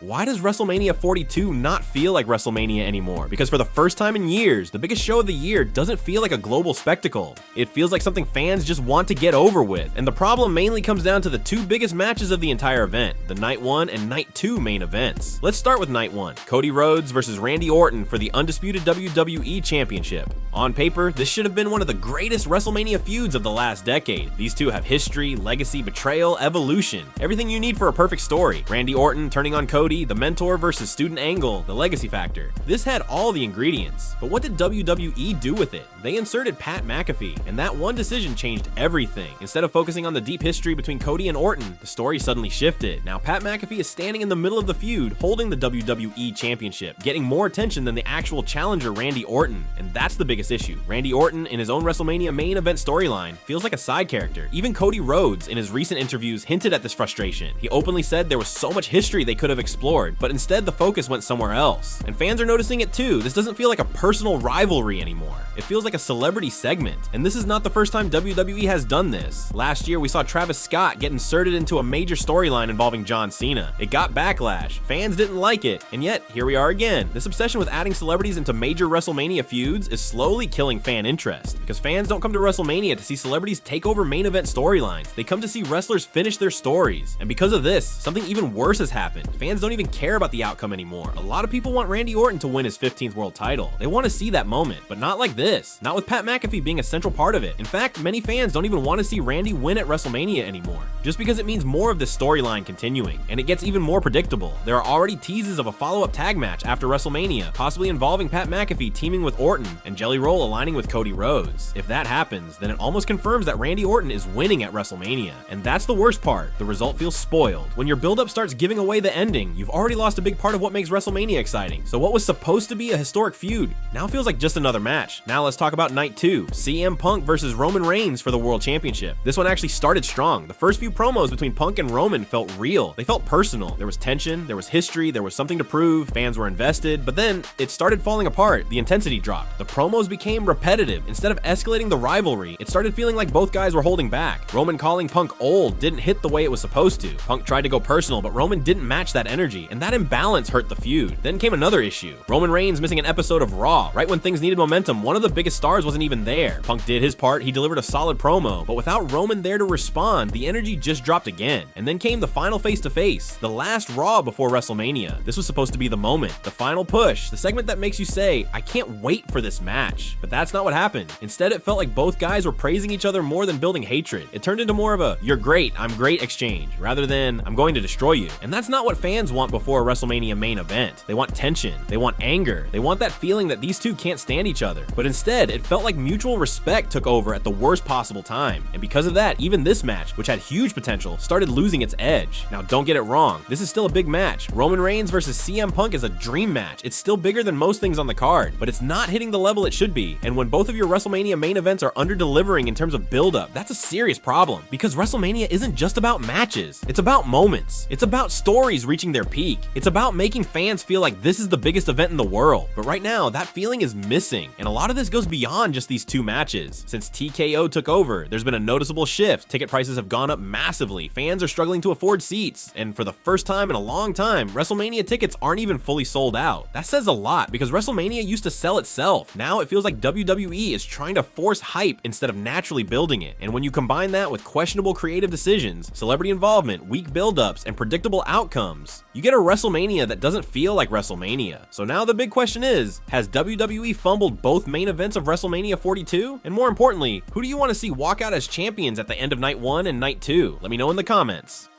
Why does WrestleMania 42 not feel like WrestleMania anymore? Because for the first time in years, the biggest show of the year doesn't feel like a global spectacle. It feels like something fans just want to get over with. And the problem mainly comes down to the two biggest matches of the entire event, the Night 1 and Night 2 main events. Let's start with Night 1, Cody Rhodes versus Randy Orton for the undisputed WWE Championship. On paper, this should have been one of the greatest WrestleMania feuds of the last decade. These two have history, legacy, betrayal, evolution, everything you need for a perfect story. Randy Orton turning on Cody, the mentor versus student angle, the legacy factor. This had all the ingredients, but what did WWE do with it? They inserted Pat McAfee, and that one decision changed everything. Instead of focusing on the deep history between Cody and Orton, the story suddenly shifted. Now Pat McAfee is standing in the middle of the feud, holding the WWE Championship, getting more attention than the actual challenger Randy Orton, and that's the biggest issue. Randy Orton, in his own WrestleMania main event storyline, feels like a side character. Even Cody Rhodes, in his recent interviews, hinted at this frustration. He openly said there was so much history they could have explored, but instead the focus went somewhere else. And fans are noticing it too. This doesn't feel like a personal rivalry anymore. It feels like a celebrity segment. And this is not the first time WWE has done this. Last year, we saw Travis Scott get inserted into a major storyline involving John Cena. It got backlash. Fans didn't like it. And yet, here we are again. This obsession with adding celebrities into major WrestleMania feuds is slowly killing fan interest. Because fans don't come to WrestleMania to see celebrities take over main event storylines. They come to see wrestlers finish their stories. And because of this, something even worse has happened. Fans don't even care about the outcome anymore. A lot of people want Randy Orton to win his 15th world title. They want to see that moment, but not like this. Not with Pat McAfee being a central part of it. In fact, many fans don't even want to see Randy win at WrestleMania anymore, just because it means more of this storyline continuing, and it gets even more predictable. There are already teases of a follow-up tag match after WrestleMania, possibly involving Pat McAfee teaming with Orton and Jelly Roll aligning with Cody Rhodes. If that happens, then it almost confirms that Randy Orton is winning at WrestleMania, and that's the worst part. The result feels spoiled. When your build-up starts giving away the ending, you've already lost a big part of what makes WrestleMania exciting. So what was supposed to be a historic feud now feels like just another match. Now let's talk about Night 2, CM Punk versus Roman Reigns for the World Championship. This one actually started strong. The first few promos between Punk and Roman felt real. They felt personal. There was tension, there was history, there was something to prove, fans were invested, but then it started falling apart. The intensity dropped. The promos became repetitive. Instead of escalating the rivalry, it started feeling like both guys were holding back. Roman calling Punk old didn't hit the way it was supposed to. Punk tried to go personal, but Roman didn't match that energy, and that imbalance hurt the feud. Then came another issue. Roman Reigns missing an episode of Raw. Right when things needed momentum, one of the biggest stars wasn't even there. Punk did his part, he delivered a solid promo, but without Roman there to respond, the energy just dropped again. And then came the final face-to-face, the last Raw before WrestleMania. This was supposed to be the moment, the final push, the segment that makes you say, I can't wait for this match. But that's not what happened. Instead, it felt like both guys were praising each other more than building hatred. It turned into more of a, you're great, I'm great exchange, rather than, I'm going to destroy you. And that's not what fans want before a WrestleMania main event. They want tension, they want anger, they want that feeling that these two can't stand each other. But instead, it felt like mutual respect took over at the worst possible time. And because of that, even this match, which had huge potential, started losing its edge. Now don't get it wrong, this is still a big match. Roman Reigns versus CM Punk is a dream match. It's still bigger than most things on the card, but it's not hitting the level it should be. And when both of your WrestleMania main events are under-delivering in terms of build-up, that's a serious problem. Because WrestleMania isn't just about matches, it's about moments. It's about stories reaching their peak. It's about making fans feel like this is the biggest event in the world. But right now, that feeling is missing. And a lot of this goes beyond just these two matches. Since TKO took over, there's been a noticeable shift. Ticket prices have gone up massively. Fans are struggling to afford seats. And for the first time in a long time, WrestleMania tickets aren't even fully sold out. That says a lot because WrestleMania used to sell itself. Now it feels like WWE is trying to force hype instead of naturally building it. And when you combine that with questionable creative decisions, celebrity involvement, weak buildups, and predictable outcomes, you get a WrestleMania that doesn't feel like WrestleMania. So now the big question is, has WWE fumbled both main events of WrestleMania 42? And more importantly, who do you want to see walk out as champions at the end of Night 1 and Night 2? Let me know in the comments.